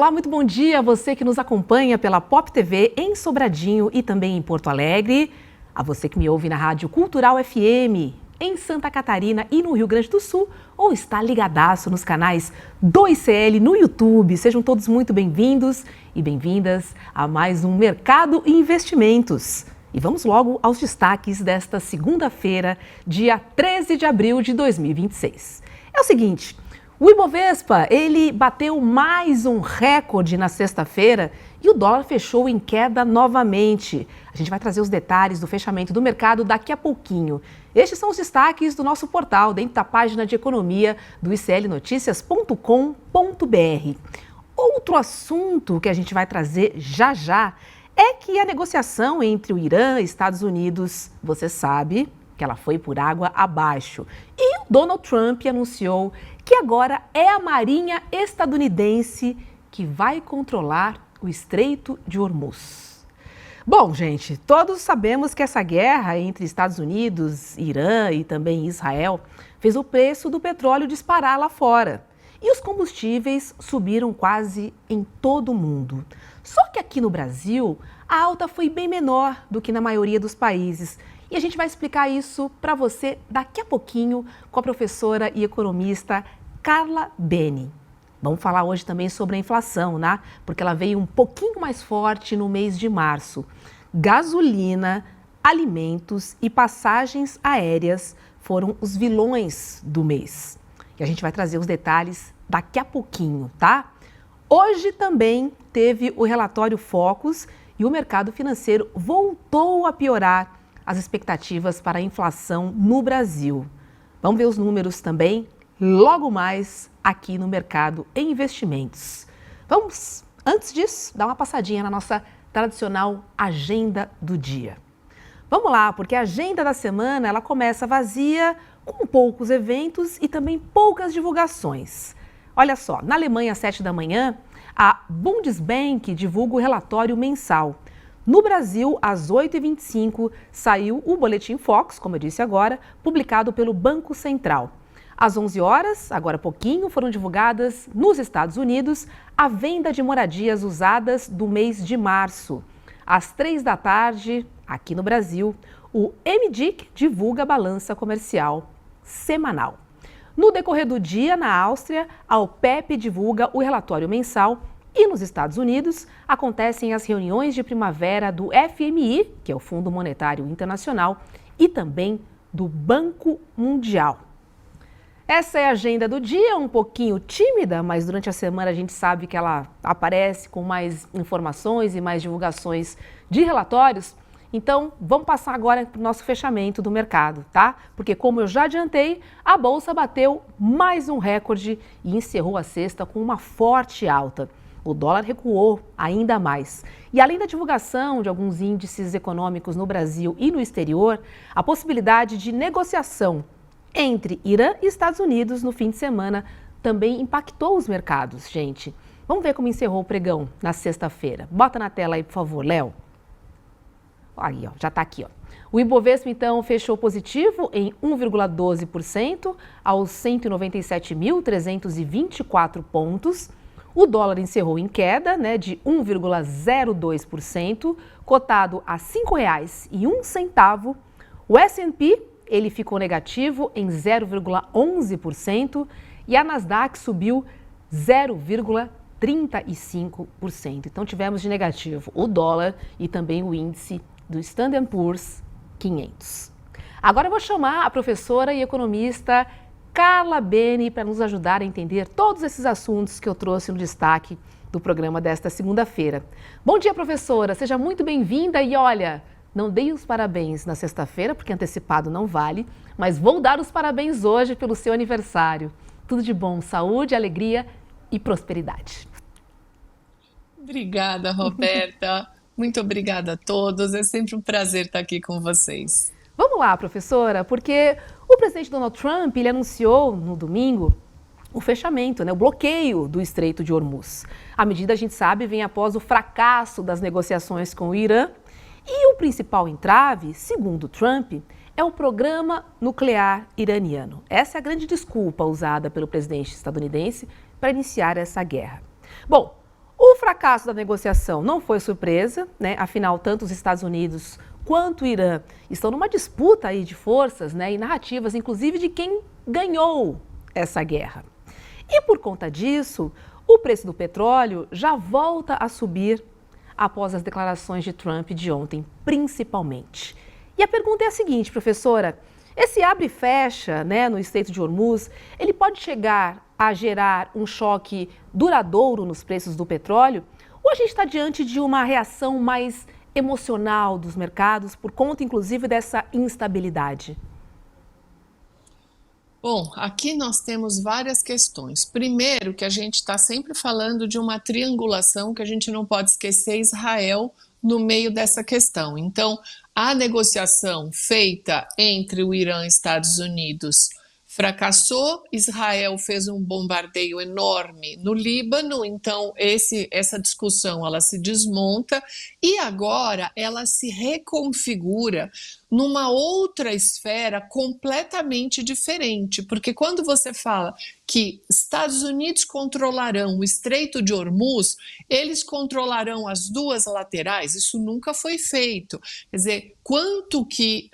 Olá, muito bom dia a você que nos acompanha pela Pop TV em Sobradinho e também em Porto Alegre. A você que me ouve na Rádio Cultural FM em Santa Catarina e no Rio Grande do Sul ou está ligadaço nos canais 2CL no YouTube. Sejam todos muito bem-vindos e bem-vindas a mais um Mercado e Investimentos. E vamos logo aos destaques desta segunda-feira, dia 13 de abril de 2026. É o seguinte, o Ibovespa, ele bateu mais um recorde na sexta-feira e o dólar fechou em queda novamente. A gente vai trazer os detalhes do fechamento do mercado daqui a pouquinho. Estes são os destaques do nosso portal, dentro da página de economia do iclnoticias.com.br. Outro assunto que a gente vai trazer já já é que a negociação entre o Irã e Estados Unidos, você sabe que ela foi por água abaixo. E o Donald Trump anunciou que agora é a Marinha estadunidense que vai controlar o Estreito de Hormuz. Bom, gente, todos sabemos que essa guerra entre Estados Unidos, Irã e também Israel fez o preço do petróleo disparar lá fora. E os combustíveis subiram quase em todo o mundo. Só que aqui no Brasil, a alta foi bem menor do que na maioria dos países. E a gente vai explicar isso para você daqui a pouquinho com a professora e economista Carla Beni. Vamos falar hoje também sobre a inflação, né? Porque ela veio um pouquinho mais forte no mês de março. Gasolina, alimentos e passagens aéreas foram os vilões do mês. E a gente vai trazer os detalhes daqui a pouquinho, tá? Hoje também teve o relatório Focus e o mercado financeiro voltou a piorar as expectativas para a inflação no Brasil. Vamos ver os números também logo mais aqui no Mercado em Investimentos. Vamos, antes disso, dar uma passadinha na nossa tradicional agenda do dia. Vamos lá, porque a agenda da semana ela começa vazia, com poucos eventos e também poucas divulgações. Olha só, na Alemanha às 7 da manhã, a Bundesbank divulga o relatório mensal. No Brasil, às 8h25, saiu o Boletim Focus, como eu disse agora, publicado pelo Banco Central. Às 11 horas, agora há pouquinho, foram divulgadas nos Estados Unidos a venda de moradias usadas do mês de março. Às 3 da tarde, aqui no Brasil, o MDIC divulga a balança comercial semanal. No decorrer do dia, na Áustria, a OPEP divulga o relatório mensal. E nos Estados Unidos, acontecem as reuniões de primavera do FMI, que é o Fundo Monetário Internacional, e também do Banco Mundial. Essa é a agenda do dia, um pouquinho tímida, mas durante a semana a gente sabe que ela aparece com mais informações e mais divulgações de relatórios. Então, vamos passar agora para o nosso fechamento do mercado, tá? Porque, como eu já adiantei, a Bolsa bateu mais um recorde e encerrou a sexta com uma forte alta. O dólar recuou ainda mais. E além da divulgação de alguns índices econômicos no Brasil e no exterior, a possibilidade de negociação entre Irã e Estados Unidos no fim de semana também impactou os mercados, gente. Vamos ver como encerrou o pregão na sexta-feira. Bota na tela aí, por favor, Léo. Aí, ó, já está aqui, ó. O Ibovespa, então, fechou positivo em 1,12% aos 197.324 pontos. O dólar encerrou em queda, de 1,02%, cotado a R$ 5,01. O S&P, ele ficou negativo em 0,11% e a Nasdaq subiu 0,35%. Então tivemos de negativo o dólar e também o índice do Standard & Poor's 500. Agora eu vou chamar a professora e economista Carla Beni para nos ajudar a entender todos esses assuntos que eu trouxe no destaque do programa desta segunda-feira. Bom dia, professora, seja muito bem-vinda e olha, não dei os parabéns na sexta-feira, porque antecipado não vale, mas vou dar os parabéns hoje pelo seu aniversário. Tudo de bom, saúde, alegria e prosperidade. Obrigada, Roberta. Muito obrigada a todos. É sempre um prazer estar aqui com vocês. Vamos lá, professora, porque o presidente Donald Trump ele anunciou no domingo o fechamento, o bloqueio do Estreito de Hormuz. A medida, a gente sabe, vem após o fracasso das negociações com o Irã e o principal entrave, segundo Trump, é o programa nuclear iraniano. Essa é a grande desculpa usada pelo presidente estadunidense para iniciar essa guerra. Bom, O fracasso da negociação não foi surpresa, né? Afinal, tanto os Estados Unidos quanto o Irã estão numa disputa aí de forças, né? E narrativas, inclusive, de quem ganhou essa guerra. E por conta disso, o preço do petróleo já volta a subir após as declarações de Trump de ontem, principalmente. E a pergunta é a seguinte, professora: esse abre e fecha, né, no Estreito de Hormuz, ele pode chegar a gerar um choque duradouro nos preços do petróleo? Ou a gente está diante de uma reação mais emocional dos mercados por conta, inclusive, dessa instabilidade? Bom, aqui nós temos várias questões. Primeiro, que a gente está sempre falando de uma triangulação que a gente não pode esquecer Israel no meio dessa questão. Então, a negociação feita entre o Irã e Estados Unidos fracassou, Israel fez um bombardeio enorme no Líbano, então essa discussão ela se desmonta e agora ela se reconfigura numa outra esfera completamente diferente, porque quando você fala que Estados Unidos controlarão o Estreito de Hormuz, eles controlarão as duas laterais, isso nunca foi feito. Quer dizer, quanto que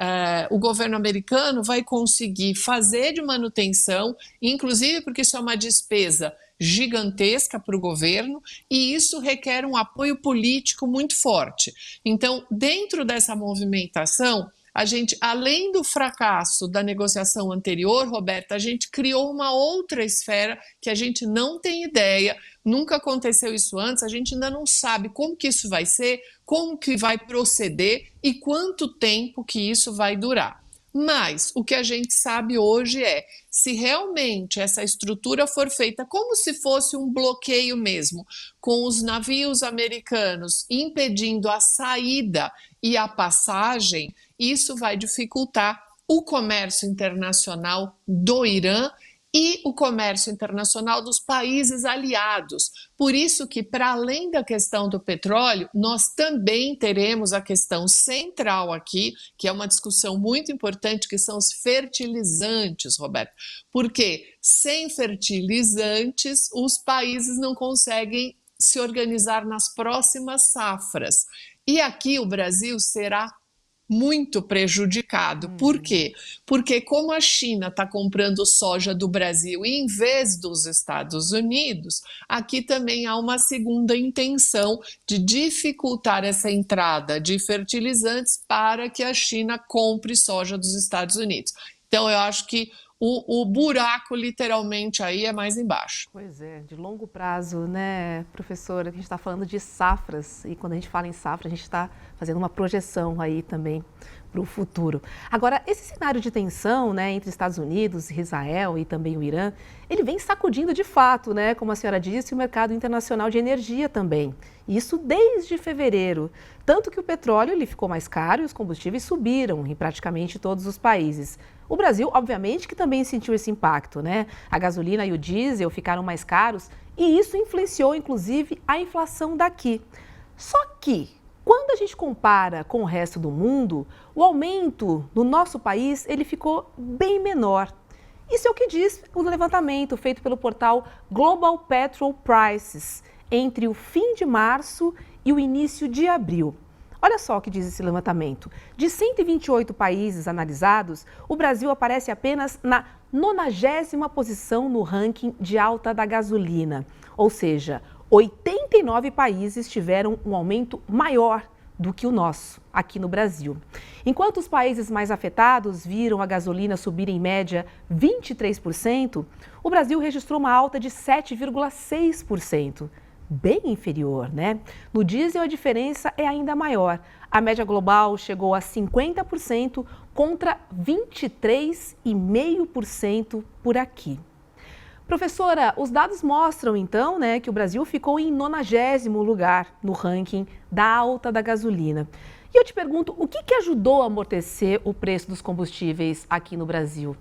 o governo americano vai conseguir fazer de manutenção, inclusive porque isso é uma despesa gigantesca para o governo e isso requer um apoio político muito forte. Então, dentro dessa movimentação, a gente, além do fracasso da negociação anterior, Roberta, a gente criou uma outra esfera que a gente não tem ideia, nunca aconteceu isso antes, a gente ainda não sabe como que isso vai ser, como que vai proceder e quanto tempo que isso vai durar. Mas o que a gente sabe hoje é, se realmente essa estrutura for feita como se fosse um bloqueio mesmo, com os navios americanos impedindo a saída e a passagem, isso vai dificultar o comércio internacional do Irã e o comércio internacional dos países aliados. Por isso que, para além da questão do petróleo, nós também teremos a questão central aqui, que é uma discussão muito importante, que são os fertilizantes, Roberto. Porque sem fertilizantes, os países não conseguem se organizar nas próximas safras. E aqui o Brasil será muito prejudicado. Por quê? Porque como a China está comprando soja do Brasil em vez dos Estados Unidos, aqui também há uma segunda intenção de dificultar essa entrada de fertilizantes para que a China compre soja dos Estados Unidos. Então eu acho que o buraco literalmente aí é mais embaixo. Pois é, de longo prazo, né, professora? A gente está falando de safras e quando a gente fala em safra, a gente está fazendo uma projeção aí também para o futuro. Agora, esse cenário de tensão, né, entre Estados Unidos, Israel e também o Irã, ele vem sacudindo de fato, né, como a senhora disse, o mercado internacional de energia também. Isso desde fevereiro. Tanto que o petróleo ele ficou mais caro e os combustíveis subiram em praticamente todos os países. O Brasil, obviamente, que também sentiu esse impacto, né? A gasolina e o diesel ficaram mais caros e isso influenciou, inclusive, a inflação daqui. Só que, quando a gente compara com o resto do mundo, o aumento no nosso país ele ficou bem menor. Isso é o que diz o levantamento feito pelo portal Global Petrol Prices entre o fim de março e o início de abril. Olha só o que diz esse levantamento. De 128 países analisados, o Brasil aparece apenas na 90ª posição no ranking de alta da gasolina. Ou seja, 89 países tiveram um aumento maior do que o nosso, aqui no Brasil. Enquanto os países mais afetados viram a gasolina subir em média 23%, o Brasil registrou uma alta de 7,6%. Bem inferior, né? No diesel a diferença é ainda maior. A média global chegou a 50% contra 23,5% por aqui. Professora, os dados mostram então, né, que o Brasil ficou em 90º lugar no ranking da alta da gasolina. E eu te pergunto, o que ajudou a amortecer o preço dos combustíveis aqui no Brasil?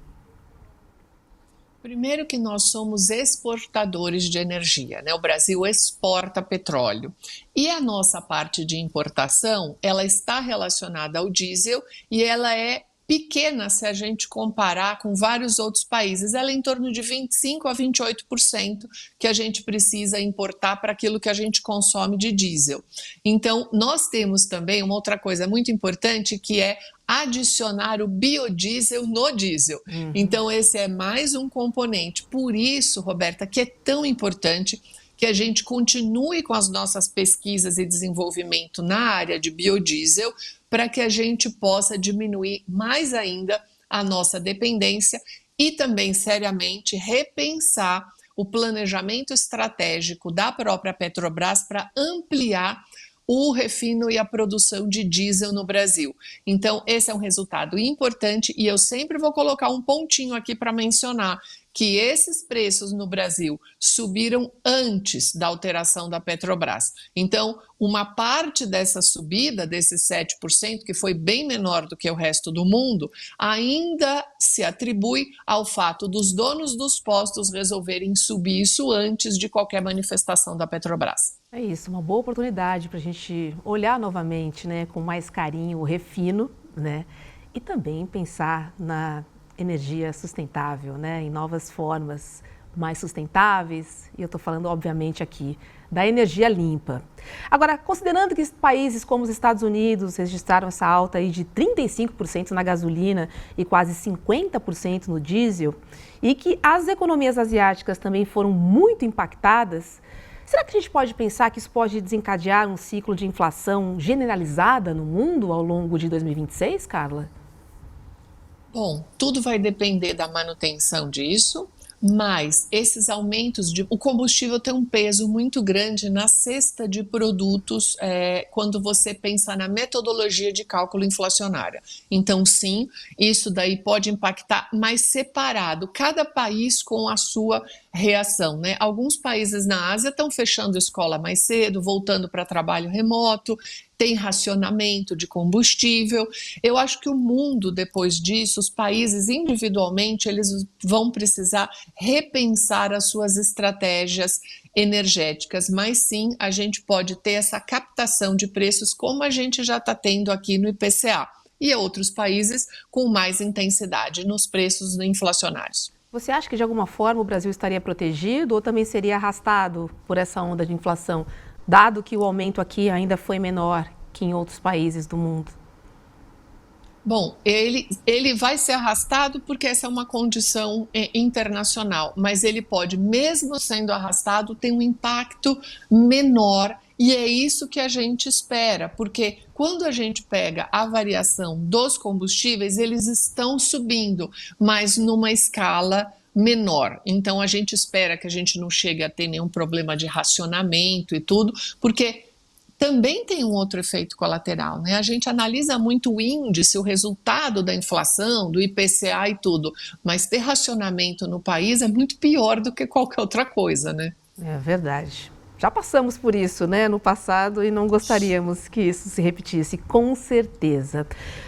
Primeiro que nós somos exportadores de energia, né? O Brasil exporta petróleo. E a nossa parte de importação, ela está relacionada ao diesel e ela é pequena se a gente comparar com vários outros países. Ela é em torno de 25% a 28% que a gente precisa importar para aquilo que a gente consome de diesel. Então, nós temos também uma outra coisa muito importante, que é adicionar o biodiesel no diesel. Então, esse é mais um componente. Por isso, Roberta, que é tão importante que a gente continue com as nossas pesquisas e desenvolvimento na área de biodiesel, para que a gente possa diminuir mais ainda a nossa dependência e também, seriamente, repensar o planejamento estratégico da própria Petrobras para ampliar o refino e a produção de diesel no Brasil. Então, esse é um resultado importante e eu sempre vou colocar um pontinho aqui para mencionar que esses preços no Brasil subiram antes da alteração da Petrobras. Então, uma parte dessa subida, desses 7%, que foi bem menor do que o resto do mundo, ainda se atribui ao fato dos donos dos postos resolverem subir isso antes de qualquer manifestação da Petrobras. É isso, uma boa oportunidade para a gente olhar novamente, né, com mais carinho o refino, né, e também pensar na energia sustentável, né, em novas formas mais sustentáveis, e eu estou falando, obviamente, aqui da energia limpa. Agora, considerando que países como os Estados Unidos registraram essa alta aí de 35% na gasolina e quase 50% no diesel, e que as economias asiáticas também foram muito impactadas, será que a gente pode pensar que isso pode desencadear um ciclo de inflação generalizada no mundo ao longo de 2026, Carla? Bom, tudo vai depender da manutenção disso, mas esses aumentos o combustível tem um peso muito grande na cesta de produtos quando você pensa na metodologia de cálculo inflacionária. Então, sim, isso daí pode impactar, mas separado, cada país com a sua reação, né? Alguns países na Ásia estão fechando escola mais cedo, voltando para trabalho remoto, tem racionamento de combustível. Eu acho que o mundo, depois disso, os países individualmente, eles vão precisar repensar as suas estratégias energéticas, mas sim, a gente pode ter essa captação de preços como a gente já está tendo aqui no IPCA e outros países com mais intensidade nos preços inflacionários. Você acha que de alguma forma o Brasil estaria protegido ou também seria arrastado por essa onda de inflação, dado que o aumento aqui ainda foi menor que em outros países do mundo? Bom, ele vai ser arrastado porque essa é uma condição internacional, mas ele pode, mesmo sendo arrastado, ter um impacto menor. E é isso que a gente espera, porque quando a gente pega a variação dos combustíveis, eles estão subindo, mas numa escala menor. Então a gente espera que a gente não chegue a ter nenhum problema de racionamento e tudo, porque também tem um outro efeito colateral, né? A gente analisa muito o índice, o resultado da inflação, do IPCA e tudo, mas ter racionamento no país é muito pior do que qualquer outra coisa, né? É verdade. Já passamos por isso, né, no passado e não gostaríamos que isso se repetisse, com certeza.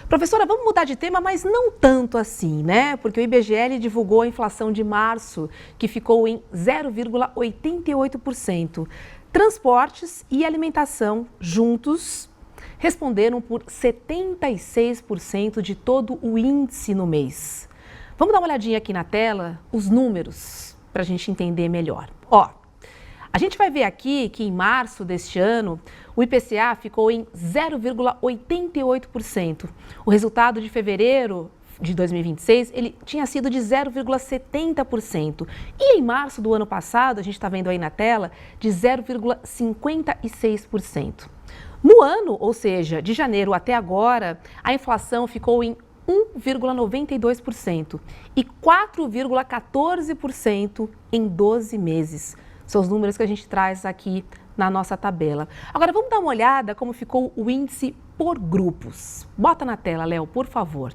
Professora, vamos mudar de tema, mas não tanto assim, né? Porque o IBGE divulgou a inflação de março, que ficou em 0,88%. Transportes e alimentação juntos responderam por 76% de todo o índice no mês. Vamos dar uma olhadinha aqui na tela, os números, para a gente entender melhor. Ó, a gente vai ver aqui que em março deste ano, o IPCA ficou em 0,88%. O resultado de fevereiro de 2026, ele tinha sido de 0,70%. E em março do ano passado, a gente está vendo aí na tela, de 0,56%. No ano, ou seja, de janeiro até agora, a inflação ficou em 1,92% e 4,14% em 12 meses. São os números que a gente traz aqui na nossa tabela. Agora vamos dar uma olhada como ficou o índice por grupos. Bota na tela, Léo, por favor.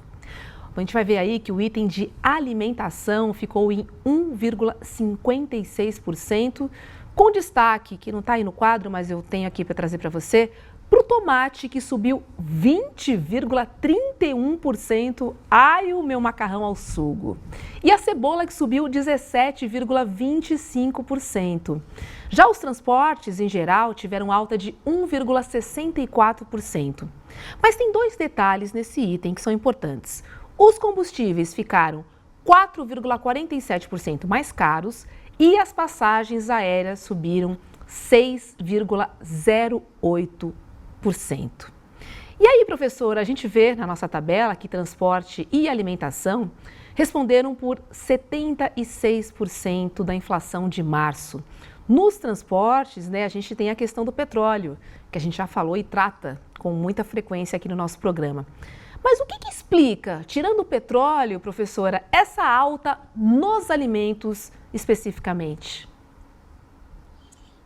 A gente vai ver aí que o item de alimentação ficou em 1,56%, com destaque, que não está aí no quadro, mas eu tenho aqui para trazer para você, para o tomate, que subiu 20,31%. Ai, o meu macarrão ao sugo. E a cebola, que subiu 17,25%. Já os transportes, em geral, tiveram alta de 1,64%. Mas tem dois detalhes nesse item que são importantes. Os combustíveis ficaram 4,47% mais caros e as passagens aéreas subiram 6,08%. E aí, professora, a gente vê na nossa tabela que transporte e alimentação responderam por 76% da inflação de março. Nos transportes, a gente tem a questão do petróleo, que a gente já falou e trata com muita frequência aqui no nosso programa. Mas o que explica, tirando o petróleo, professora, essa alta nos alimentos especificamente?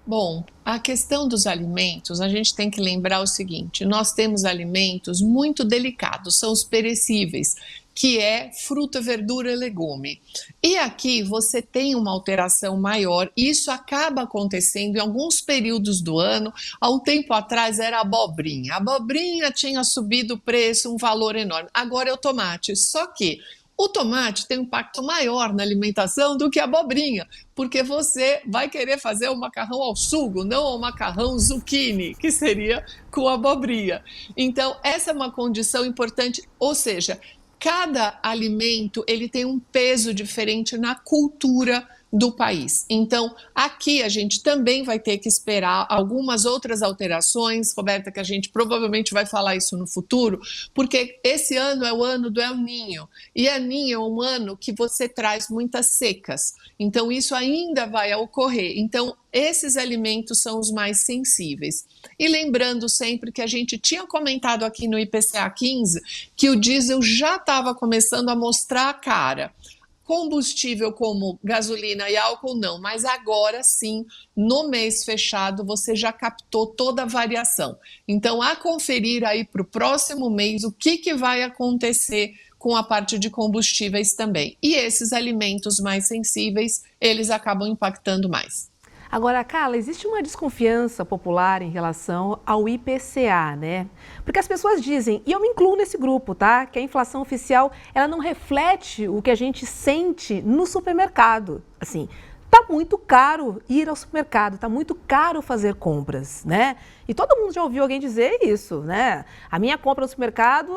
Bom, a questão dos alimentos, a gente tem que lembrar o seguinte: nós temos alimentos muito delicados, são os perecíveis, que é fruta, verdura e legume. E aqui você tem uma alteração maior, e isso acaba acontecendo em alguns períodos do ano. Há um tempo atrás era a abobrinha. A abobrinha tinha subido o preço, um valor enorme. Agora é o tomate, só que o tomate tem um impacto maior na alimentação do que a abobrinha, porque você vai querer fazer o macarrão ao sugo, não ao macarrão zucchini, que seria com a abobrinha. Então, essa é uma condição importante, ou seja, cada alimento ele tem um peso diferente na cultura do país. Então, aqui a gente também vai ter que esperar algumas outras alterações, Roberta, que a gente provavelmente vai falar isso no futuro, porque esse ano é o ano do El Niño, e El Niño é um ano que você traz muitas secas, então isso ainda vai ocorrer. Então, esses alimentos são os mais sensíveis. E lembrando sempre que a gente tinha comentado aqui no IPCA 15 que o diesel já estava começando a mostrar a cara. Combustível como gasolina e álcool não, mas agora sim, no mês fechado, você já captou toda a variação. Então, a conferir aí para o próximo mês o que vai acontecer com a parte de combustíveis também. E esses alimentos mais sensíveis, eles acabam impactando mais. Agora, Carla, existe uma desconfiança popular em relação ao IPCA, né? Porque as pessoas dizem, e eu me incluo nesse grupo, tá? Que a inflação oficial, ela não reflete o que a gente sente no supermercado. Assim, tá muito caro ir ao supermercado, tá muito caro fazer compras, né? E todo mundo já ouviu alguém dizer isso, né? A minha compra no supermercado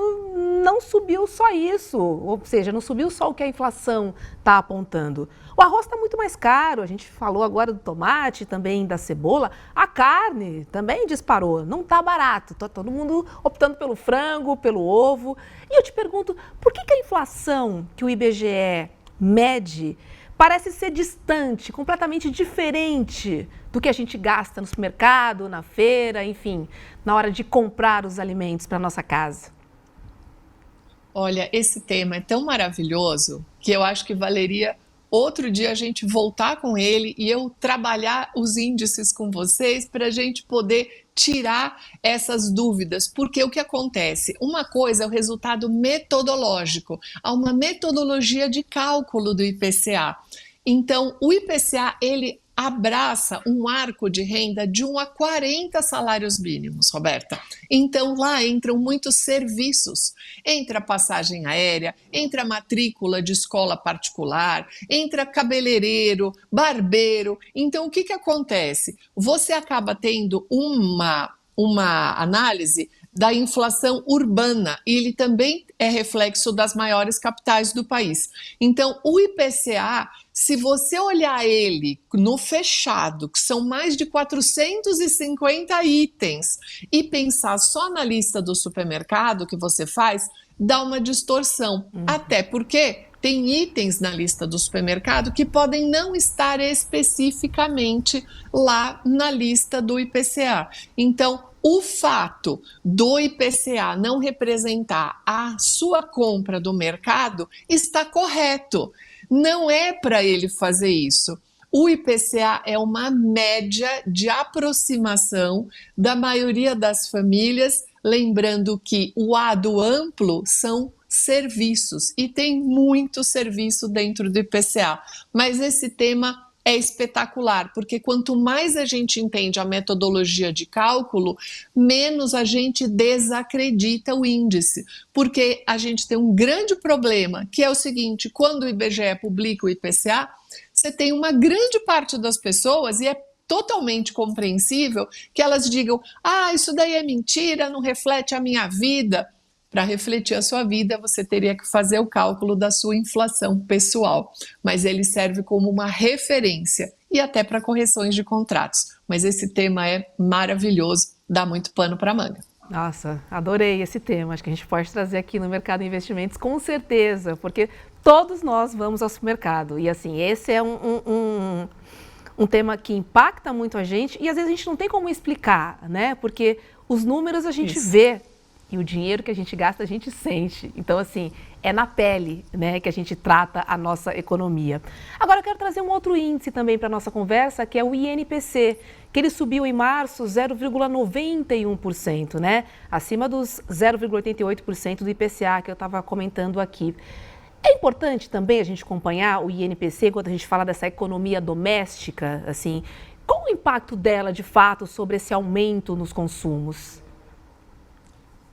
não subiu só isso, ou seja, não subiu só o que a inflação está apontando. O arroz está muito mais caro, a gente falou agora do tomate, também da cebola, a carne também disparou, não está barato, tá todo mundo optando pelo frango, pelo ovo. E eu te pergunto, por que a inflação que o IBGE mede parece ser distante, completamente diferente do que a gente gasta no supermercado, na feira, enfim, na hora de comprar os alimentos para nossa casa? Olha, esse tema é tão maravilhoso que eu acho que valeria outro dia a gente voltar com ele e eu trabalhar os índices com vocês para a gente poder tirar essas dúvidas, porque o que acontece? Uma coisa é o resultado metodológico, há uma metodologia de cálculo do IPCA. Então, o IPCA, ele abraça um arco de renda de 1 a 40 salários mínimos, Roberta. Então, lá entram muitos serviços. Entra a passagem aérea, entra a matrícula de escola particular, entra cabeleireiro, barbeiro. Então, o que acontece? Você acaba tendo uma análise da inflação urbana, e ele também é reflexo das maiores capitais do país. Então, o IPCA, se você olhar ele no fechado, que são mais de 450 itens, e pensar só na lista do supermercado que você faz, dá uma distorção. Até porque tem itens na lista do supermercado que podem não estar especificamente lá na lista do IPCA. Então, o fato do IPCA não representar a sua compra do mercado está correto. Não é para ele fazer isso. O IPCA é uma média de aproximação da maioria das famílias, lembrando que o A do amplo são serviços e tem muito serviço dentro do IPCA. Mas esse tema é espetacular, porque quanto mais a gente entende a metodologia de cálculo, menos a gente desacredita o índice, porque a gente tem um grande problema, que é o seguinte: quando o IBGE publica o IPCA, você tem uma grande parte das pessoas, e é totalmente compreensível, que elas digam: ah, isso daí é mentira, não reflete a minha vida. para refletir a sua vida, você teria que fazer o cálculo da sua inflação pessoal, mas ele serve como uma referência e até para correções de contratos. Mas esse tema é maravilhoso, dá muito pano para manga. Nossa, adorei esse tema. Acho que a gente pode trazer aqui no Mercado de Investimentos com certeza, porque todos nós vamos ao supermercado. E assim, esse é um tema que impacta muito a gente e às vezes a gente não tem como explicar, né? Porque os números a gente vê e o dinheiro que a gente gasta a gente sente. Então, assim, é na pele, né, que a gente trata a nossa economia. Agora eu quero trazer um outro índice também para a nossa conversa, que é o INPC, que ele subiu em março 0,91%, né? Acima dos 0,88% do IPCA que eu estava comentando aqui. É importante também a gente acompanhar o INPC quando a gente fala dessa economia doméstica, assim, qual o impacto dela de fato sobre esse aumento nos consumos?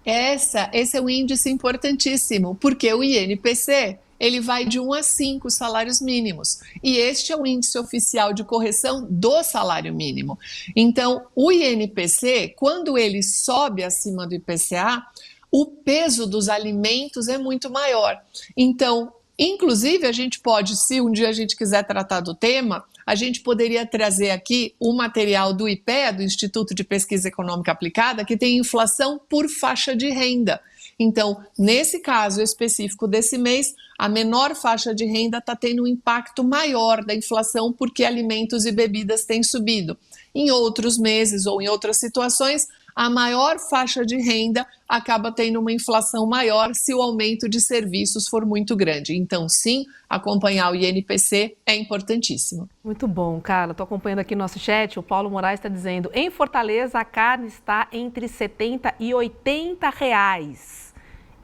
Esse é um índice importantíssimo, porque o INPC ele vai de 1 a 5 salários mínimos. E este é o índice oficial de correção do salário mínimo. Então, o INPC, quando ele sobe acima do IPCA, o peso dos alimentos é muito maior. Então, inclusive, a gente pode, se um dia a gente quiser tratar do tema, a gente poderia trazer aqui o material do IPEA, do Instituto de Pesquisa Econômica Aplicada, que tem inflação por faixa de renda. Então, nesse caso específico desse mês, a menor faixa de renda está tendo um impacto maior da inflação porque alimentos e bebidas têm subido. Em outros meses ou em outras situações, a maior faixa de renda acaba tendo uma inflação maior se o aumento de serviços for muito grande. Então, sim, acompanhar o INPC é importantíssimo. Muito bom, Carla. Estou acompanhando aqui no nosso chat. O Paulo Moraes está dizendo: em Fortaleza, a carne está entre R$70 e R$80.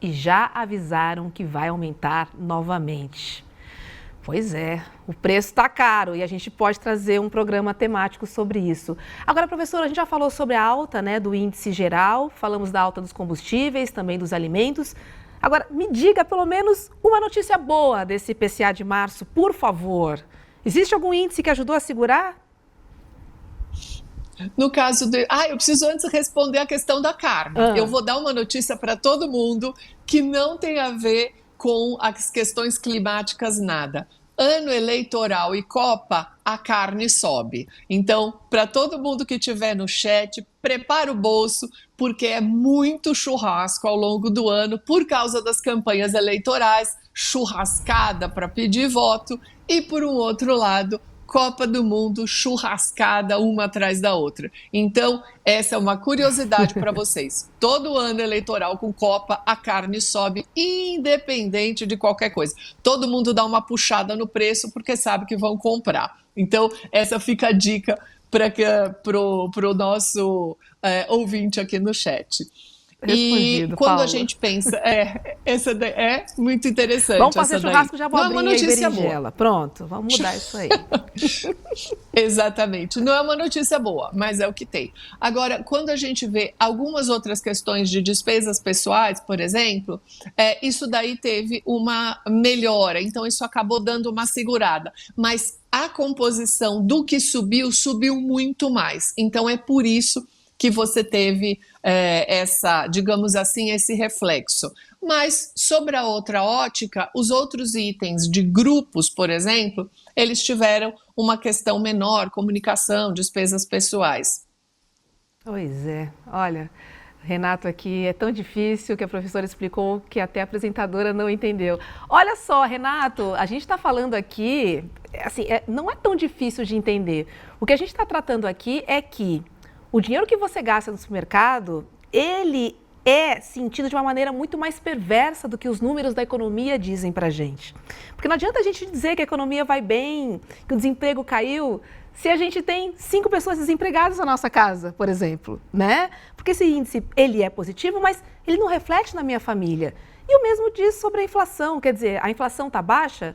E já avisaram que vai aumentar novamente. Pois é, o preço está caro e a gente pode trazer um programa temático sobre isso. Agora, professora, a gente já falou sobre a alta, né, do índice geral, falamos da alta dos combustíveis, também dos alimentos. Agora, me diga pelo menos uma notícia boa desse IPCA de março, por favor. Existe algum índice que ajudou a segurar? No caso de... eu preciso antes responder a questão da carne. Eu vou dar uma notícia para todo mundo que não tem a ver com as questões climáticas, nada. Ano eleitoral e Copa, a carne sobe. Então, para todo mundo que estiver no chat, prepara o bolso, porque é muito churrasco ao longo do ano, por causa das campanhas eleitorais, churrascada para pedir voto, e por um outro lado, Copa do Mundo, churrascada uma atrás da outra. Então, essa é uma curiosidade para vocês. Todo ano eleitoral com Copa, a carne sobe, independente de qualquer coisa. Todo mundo dá uma puxada no preço porque sabe que vão comprar. Então, essa fica a dica para o nosso ouvinte aqui no chat. E quando a gente pensa, essa é muito interessante. Vamos fazer churrasco de abobrinha não é uma notícia e berinjela. Boa. Pronto, vamos mudar isso aí. Exatamente, não é uma notícia boa, mas é o que tem. Agora, quando a gente vê algumas outras questões de despesas pessoais, por exemplo, isso daí teve uma melhora, então isso acabou dando uma segurada. Mas a composição do que subiu muito mais. Então é por isso que você teve digamos assim, esse reflexo. Mas, sobre a outra ótica, os outros itens de grupos, por exemplo, eles tiveram uma questão menor, comunicação, despesas pessoais. Pois é, olha, Renato aqui é tão difícil que a professora explicou que até a apresentadora não entendeu. Olha só, Renato, a gente está falando aqui, assim, não é tão difícil de entender. O que a gente está tratando aqui é que o dinheiro que você gasta no supermercado, ele é sentido de uma maneira muito mais perversa do que os números da economia dizem pra gente. Porque não adianta a gente dizer que a economia vai bem, que o desemprego caiu, se a gente tem 5 pessoas desempregadas na nossa casa, por exemplo, né? Porque esse índice, ele é positivo, mas ele não reflete na minha família. E o mesmo diz sobre a inflação, quer dizer, a inflação tá baixa,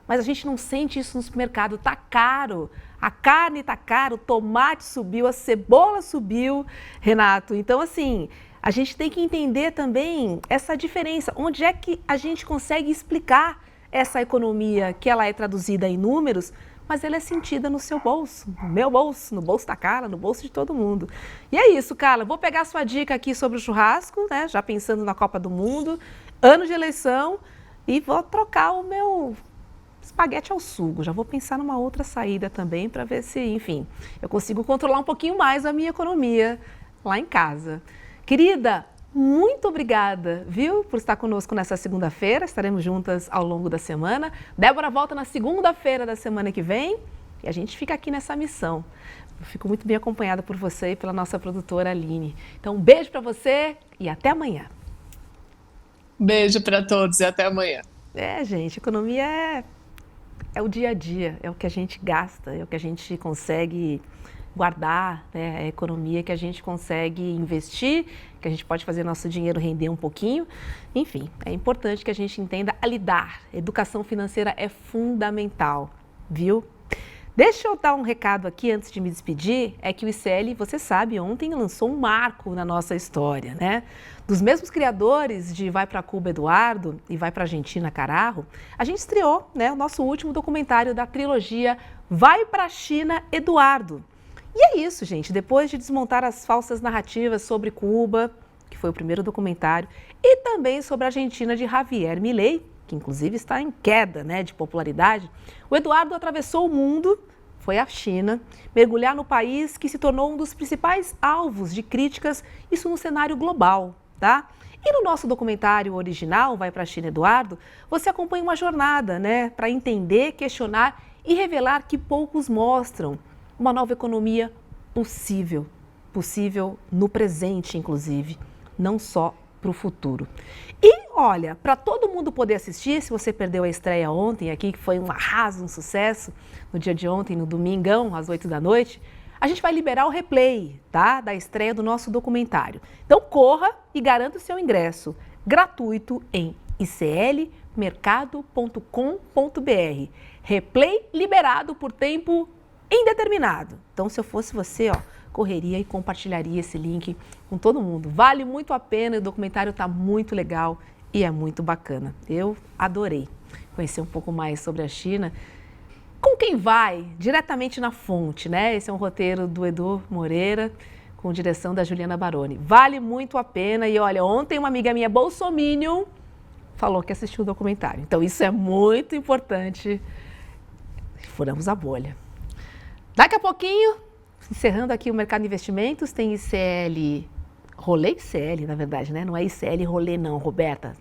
mas a gente não sente isso no supermercado, tá caro. A carne está cara, o tomate subiu, a cebola subiu, Renato. Então, assim, a gente tem que entender também essa diferença. Onde é que a gente consegue explicar essa economia que ela é traduzida em números, mas ela é sentida no seu bolso, no meu bolso, no bolso da Carla, no bolso de todo mundo. E é isso, Carla, vou pegar a sua dica aqui sobre o churrasco, né, já pensando na Copa do Mundo, ano de eleição, e vou trocar o meu espaguete ao sugo. Já vou pensar numa outra saída também para ver se, enfim, eu consigo controlar um pouquinho mais a minha economia lá em casa. Querida, muito obrigada, viu, por estar conosco nessa segunda-feira. Estaremos juntas ao longo da semana. Débora volta na segunda-feira da semana que vem e a gente fica aqui nessa missão. Eu fico muito bem acompanhada por você e pela nossa produtora Aline. Então, um beijo para você e até amanhã. Beijo para todos e até amanhã. Gente, economia é o dia a dia, é o que a gente gasta, é o que a gente consegue guardar, né? É a economia que a gente consegue investir, que a gente pode fazer nosso dinheiro render um pouquinho. Enfim, é importante que a gente entenda a lidar. Educação financeira é fundamental, viu? Deixa eu dar um recado aqui antes de me despedir, é que o ICL, você sabe, ontem lançou um marco na nossa história, né? Dos mesmos criadores de Vai Pra Cuba, Eduardo, e Vai Pra Argentina, Carajo, a gente estreou, né, o nosso último documentário da trilogia Vai Pra China, Eduardo. E é isso, gente, depois de desmontar as falsas narrativas sobre Cuba, que foi o primeiro documentário, e também sobre a Argentina de Javier Milei, que inclusive está em queda, né, de popularidade, o Eduardo atravessou o mundo, foi à China, mergulhar no país que se tornou um dos principais alvos de críticas, isso no cenário global, tá? E no nosso documentário original, Vai Pra China, Eduardo, você acompanha uma jornada, né, para entender, questionar e revelar que poucos mostram uma nova economia possível no presente, inclusive, não só para o futuro. E olha, para todo mundo poder assistir, se você perdeu a estreia ontem aqui, que foi um arraso, um sucesso, no dia de ontem, no domingão, às 8 da noite, a gente vai liberar o replay, tá? Da estreia do nosso documentário. Então corra e garanta o seu ingresso gratuito em iclmercado.com.br. Replay liberado por tempo indeterminado. Então, se eu fosse você, correria e compartilharia esse link com todo mundo. Vale muito a pena, o documentário está muito legal e é muito bacana. Eu adorei conhecer um pouco mais sobre a China. Com quem vai? Diretamente na fonte, né? Esse é um roteiro do Edu Moreira, com direção da Juliana Baroni. Vale muito a pena e olha, ontem uma amiga minha, bolsominion, falou que assistiu o documentário. Então, isso é muito importante. Furamos a bolha. Daqui a pouquinho, encerrando aqui o Mercado de Investimentos, tem ICL, Rolê ICL, na verdade, né? Não é ICL Rolê não, Roberta.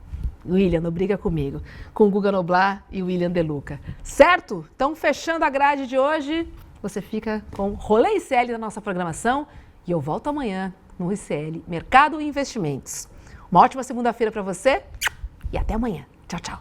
William, não briga comigo. Com o Guga Noblar e o William De Luca. Certo? Então, fechando a grade de hoje, você fica com o Rolê ICL da nossa programação e eu volto amanhã no ICL Mercado e Investimentos. Uma ótima segunda-feira para você e até amanhã. Tchau, tchau.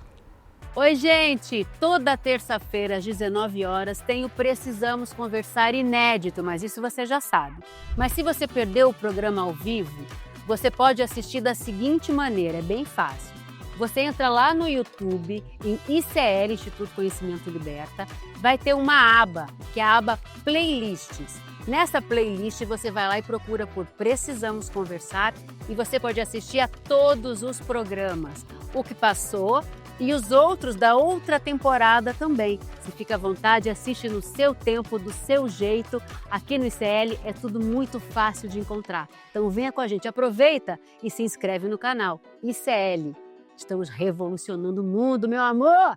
Oi, gente! Toda terça-feira às 19 horas tem o Precisamos Conversar inédito, mas isso você já sabe. Mas se você perdeu o programa ao vivo, você pode assistir da seguinte maneira, é bem fácil. Você entra lá no YouTube, em ICL, Instituto Conhecimento Liberta, vai ter uma aba, que é a aba Playlists. Nessa playlist você vai lá e procura por Precisamos Conversar e você pode assistir a todos os programas. O que passou e os outros da outra temporada também. Se fica à vontade, assiste no seu tempo, do seu jeito. Aqui no ICL é tudo muito fácil de encontrar. Então venha com a gente, aproveita e se inscreve no canal ICL. Estamos revolucionando o mundo, meu amor!